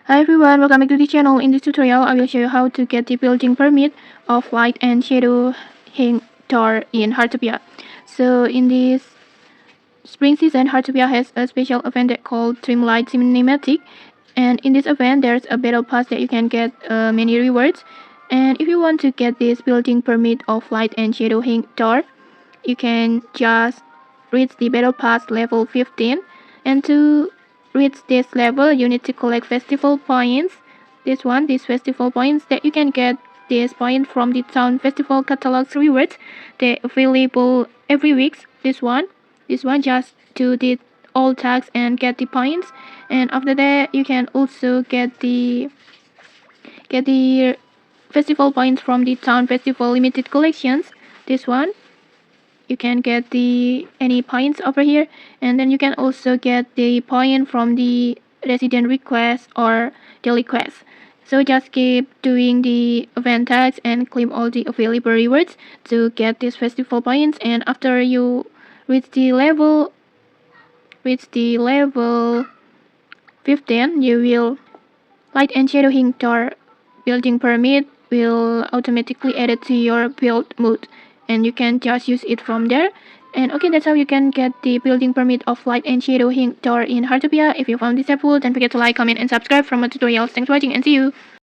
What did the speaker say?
Hi everyone, welcome back to the channel. In this tutorial, I will show you how to get the building permit of light and shadow Hinged in Heartopia. So in this spring season, Heartopia has a special event that called Dreamlight Cinematic, and in this event, there's a battle pass that you can get many rewards. And if you want to get this building permit of light and shadow Hinged, you can just reach the battle pass level 15, and to reach this level you need to collect festival points. These festival points that you can get this point from the town festival catalog rewards. They're available every week. This one just do the all tasks and get the points, and after that you can also get the festival points from the town festival limited collections. This one you can get the any points over here, and then you can also get the point from the resident request or daily quest. So just keep doing the event tags and claim all the available rewards to get these festival points, and after you reach the level 15, you will light and shadow hint building permit will automatically add it to your build mode, and you can just use it from there. And okay, that's how you can get the building permit of light and shadow hint in Heartopia. If you found this helpful, don't forget to like, comment, and subscribe for more tutorials. Thanks for watching, and see you.